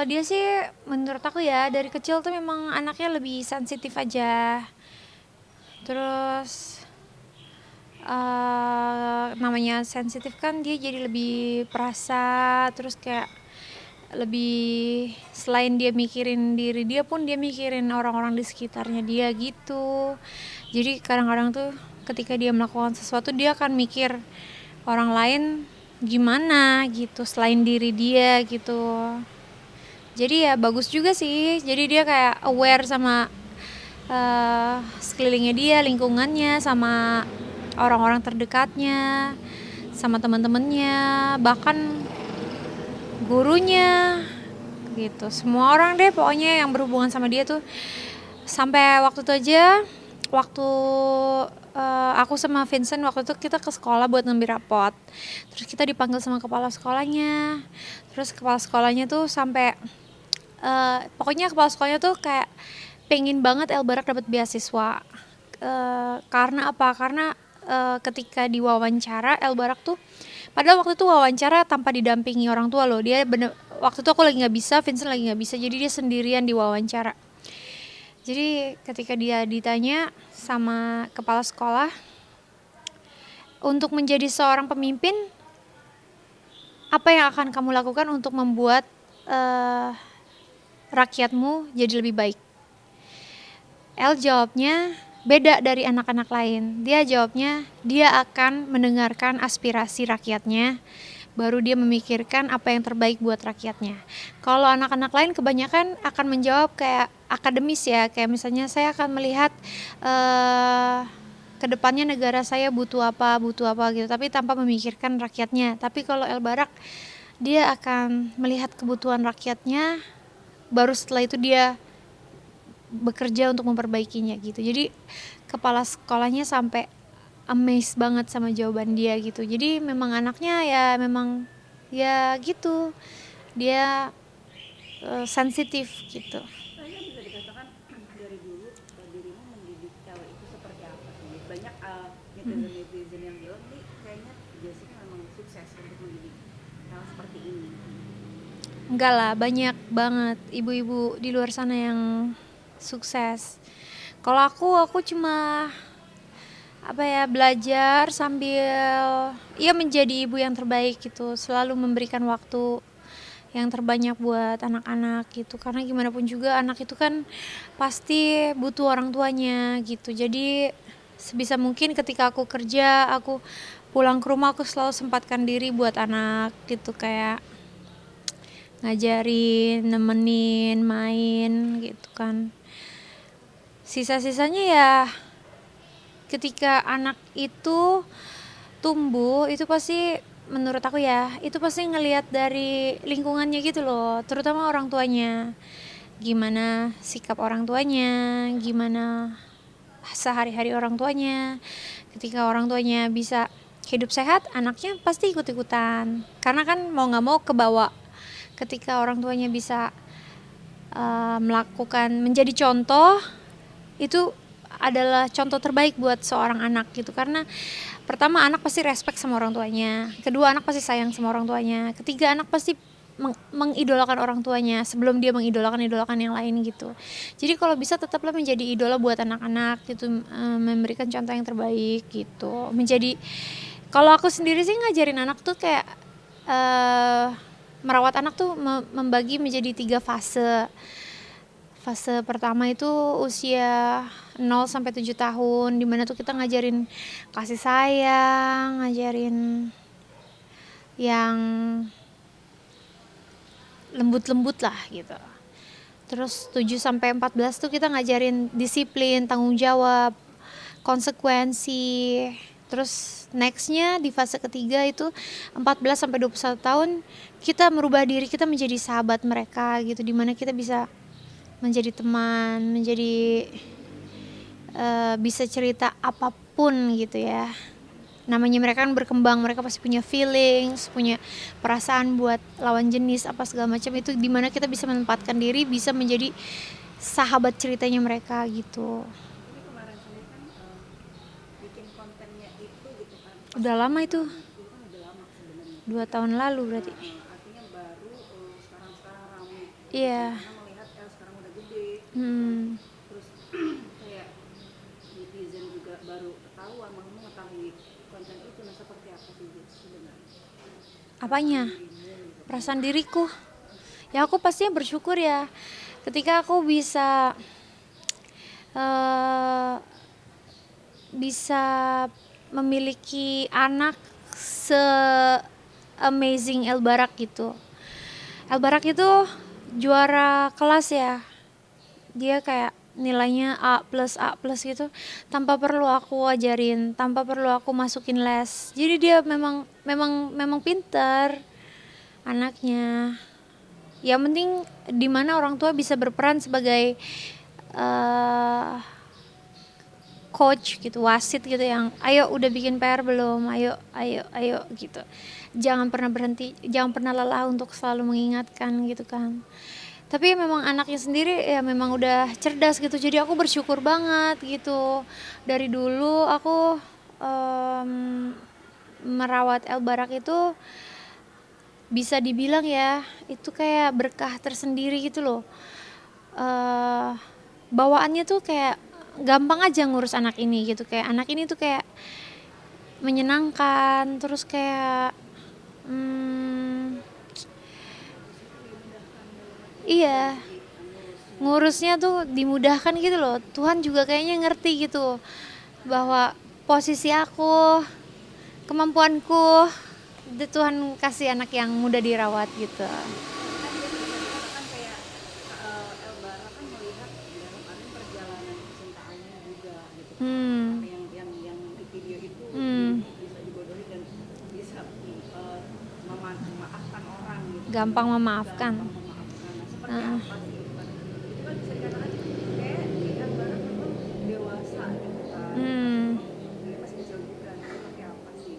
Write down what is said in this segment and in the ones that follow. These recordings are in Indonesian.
Kalau dia sih menurut aku ya dari kecil tuh memang anaknya lebih sensitif aja. Terus namanya sensitif kan dia jadi lebih perasa, terus kayak lebih selain dia mikirin diri dia pun dia mikirin orang-orang di sekitarnya dia gitu. Jadi kadang-kadang tuh ketika dia melakukan sesuatu dia akan mikir orang lain gimana gitu selain diri dia gitu. Jadi ya bagus juga sih, jadi dia kayak aware sama sekelilingnya dia, lingkungannya, sama orang-orang terdekatnya, sama teman-temannya, bahkan gurunya gitu. Semua orang deh pokoknya yang berhubungan sama dia tuh. Sampai waktu itu aja, waktu aku sama Vincent waktu itu kita ke sekolah buat ngambil rapot. Terus kita dipanggil sama kepala sekolahnya. Terus kepala sekolahnya tuh sampai pokoknya kepala sekolahnya tuh kayak pengen banget El Barak dapat beasiswa. Karena apa? Karena ketika diwawancara El Barak tuh padahal waktu itu wawancara tanpa didampingi orang tua loh. Dia bener waktu itu aku lagi nggak bisa, Vincent lagi nggak bisa, jadi dia sendirian di wawancara. Jadi ketika dia ditanya sama kepala sekolah untuk menjadi seorang pemimpin, apa yang akan kamu lakukan untuk membuat rakyatmu jadi lebih baik? El jawabnya beda dari anak-anak lain. Dia jawabnya dia akan mendengarkan aspirasi rakyatnya, baru dia memikirkan apa yang terbaik buat rakyatnya. Kalau anak-anak lain kebanyakan akan menjawab kayak akademis ya, kayak misalnya saya akan melihat kedepannya negara saya butuh apa gitu, tapi tanpa memikirkan rakyatnya. Tapi kalau El Barak dia akan melihat kebutuhan rakyatnya, baru setelah itu dia bekerja untuk memperbaikinya gitu. Jadi kepala sekolahnya sampai amazed banget sama jawaban dia gitu. Jadi memang anaknya ya memang ya gitu. Dia sensitif gitu. Kayaknya bisa dikatakan dari dulu dirimu mendidik cewek itu seperti apa sih? Banyak netizen-netizen yang bilang nih kayaknya Jessica memang sukses untuk mendidik hal seperti ini. Enggak lah, banyak banget ibu-ibu di luar sana yang sukses. Kalau aku cuma apa ya belajar sambil ya menjadi ibu yang terbaik gitu, selalu memberikan waktu yang terbanyak buat anak-anak gitu, karena gimana pun juga anak itu kan pasti butuh orang tuanya gitu. Jadi sebisa mungkin ketika aku kerja, aku pulang ke rumah aku selalu sempatkan diri buat anak gitu, kayak ngajarin, nemenin, main gitu kan. Sisa-sisanya ya ketika anak itu tumbuh itu pasti menurut aku ya itu pasti ngelihat dari lingkungannya gitu loh, terutama orang tuanya, gimana sikap orang tuanya, gimana sehari-hari orang tuanya. Ketika orang tuanya bisa hidup sehat, anaknya pasti ikut-ikutan karena kan mau nggak mau kebawa. Ketika orang tuanya bisa melakukan menjadi contoh, itu adalah contoh terbaik buat seorang anak gitu, karena pertama anak pasti respect sama orang tuanya, kedua anak pasti sayang sama orang tuanya, ketiga anak pasti mengidolakan orang tuanya sebelum dia mengidolakan yang lain gitu. Jadi kalau bisa tetaplah menjadi idola buat anak-anak gitu, memberikan contoh yang terbaik gitu. Menjadi kalau aku sendiri sih ngajarin anak tuh kayak merawat anak tuh membagi menjadi 3 fase. Fase pertama itu usia 0 sampai 7 tahun, dimana tuh kita ngajarin kasih sayang, ngajarin yang lembut-lembut lah gitu. Terus 7 sampai 14 tuh kita ngajarin disiplin, tanggung jawab, konsekuensi. Terus nextnya di fase ketiga itu 14 sampai 21 tahun kita merubah diri kita menjadi sahabat mereka gitu, dimana kita bisa menjadi teman, menjadi bisa cerita apapun gitu ya. Namanya mereka kan berkembang, mereka pasti punya feelings, punya perasaan buat lawan jenis apa segala macam, itu dimana kita bisa menempatkan diri, bisa menjadi sahabat ceritanya mereka gitu. Ini kemarin sendiri kan bikin kontennya itu gitu kan pas Udah lama itu, rame, itu kan udah lama sebenarnya, 2 tapi kan tahun lalu berarti. artinya baru sekarang rame. Iya. karena melihat El sekarang udah gede, Hmm. terus kayak netizen juga baru ketahuan mengetahui konten itu. Nah seperti apa sih sebenarnya Apanya? dirimu gitu? Perasaan diriku. Ya aku pastinya bersyukur ya ketika aku eh, bisa memiliki anak se amazing El Barak gitu. El Barak itu juara kelas ya. Dia kayak nilainya A plus gitu tanpa perlu aku ajarin, tanpa perlu aku masukin les. Jadi dia memang pinter anaknya. Yang penting di mana orang tua bisa berperan sebagai eh, coach gitu, wasit gitu, yang ayo udah bikin PR belum, ayo ayo ayo gitu. Jangan pernah berhenti, jangan pernah lelah untuk selalu mengingatkan gitu kan. Tapi memang anaknya sendiri ya memang udah cerdas gitu, jadi aku bersyukur banget gitu. Dari dulu aku em, merawat El Barak itu bisa dibilang ya itu kayak berkah tersendiri gitu loh. eh Bawaannya tuh kayak gampang aja ngurus anak ini gitu, kayak anak ini tuh kayak menyenangkan, terus kayak iya, ngurusnya tuh dimudahkan gitu loh. Tuhan juga kayaknya ngerti gitu bahwa posisi aku, kemampuanku, Tuhan kasih anak yang mudah dirawat gitu. Kan dia bisa dikatakan kayak El Bara kan melihat dalam arti perjalanan kecintaannya juga gitu kan, Hmm. sampai yang di video itu Hmm. dirimu bisa dibodohi dan bisa memaafkan orang gitu kan, Gampang memaafkan. gampang memaafkan. Nah seperti Heeh. apa sih itu kan bisa dikatakan kayak si El Bara memang dewasa gitu kan, tapi Hmm. memang dari masih kecil juga. Nah, seperti apa sih?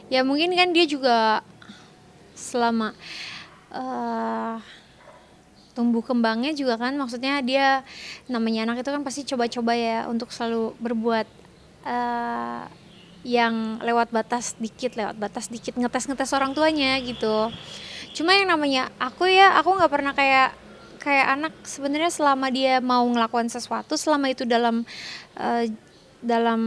Ya mungkin kan dia juga selama eh tumbuh kembangnya juga kan, maksudnya dia namanya anak itu kan pasti coba-coba ya untuk selalu berbuat eh yang lewat batas dikit, ngetes orang tuanya gitu. Cuma yang namanya aku ya, aku nggak pernah kayak kayak anak sebenarnya, selama dia mau ngelakuin sesuatu, selama itu eh, dalam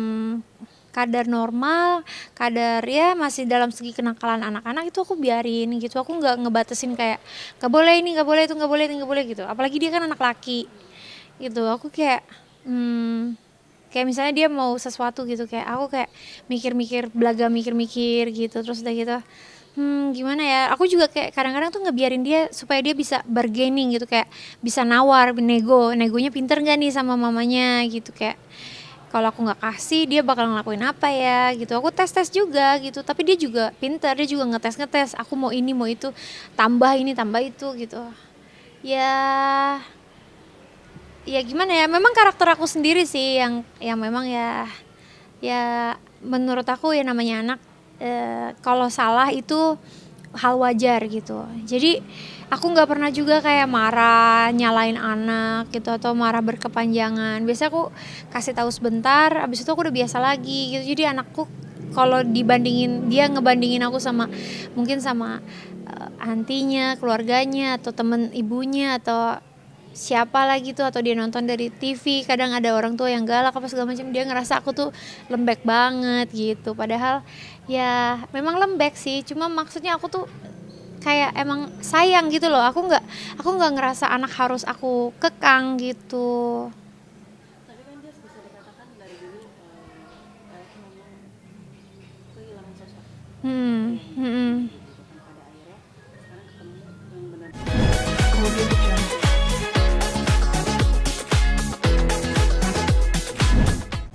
kadar normal, kadar ya masih dalam segi kenakalan anak-anak, itu aku biarin gitu. Aku nggak ngebatesin kayak nggak boleh ini, nggak boleh itu, nggak boleh ini, nggak boleh gitu. Apalagi dia kan anak laki gitu. Aku kayak kayak misalnya dia mau sesuatu gitu, kayak aku kayak mikir-mikir, belaga mikir-mikir gitu, terus udah gitu gimana ya, aku juga kayak kadang-kadang tuh ngebiarin dia supaya dia bisa bargaining gitu, kayak bisa nawar, negonya pinter nggak nih sama mamanya gitu, kayak kalau aku nggak kasih dia bakal ngelakuin apa ya gitu. Aku tes juga gitu, tapi dia juga pinter, dia juga ngetes aku mau ini mau itu, tambah ini tambah itu gitu ya. Ya gimana ya, memang karakter aku sendiri sih yang memang ya, ya menurut aku ya namanya anak, kalau salah itu hal wajar gitu. Jadi aku nggak pernah juga kayak marah nyalain anak gitu atau marah berkepanjangan. Biasanya aku kasih tahu sebentar, abis itu aku udah biasa lagi gitu. Jadi anakku kalau dibandingin, dia ngebandingin aku sama mungkin sama antinya, keluarganya, atau temen ibunya, atau siapa lagi tuh, atau dia nonton dari TV, kadang ada orang tua yang galak apa segala macam, dia ngerasa aku tuh lembek banget gitu. Padahal ya memang lembek sih, cuma maksudnya aku tuh kayak emang sayang gitu loh. Aku nggak ngerasa anak harus aku kekang gitu. Tapi kan dia bisa dikatakan dari dulu memang kehilangan sosok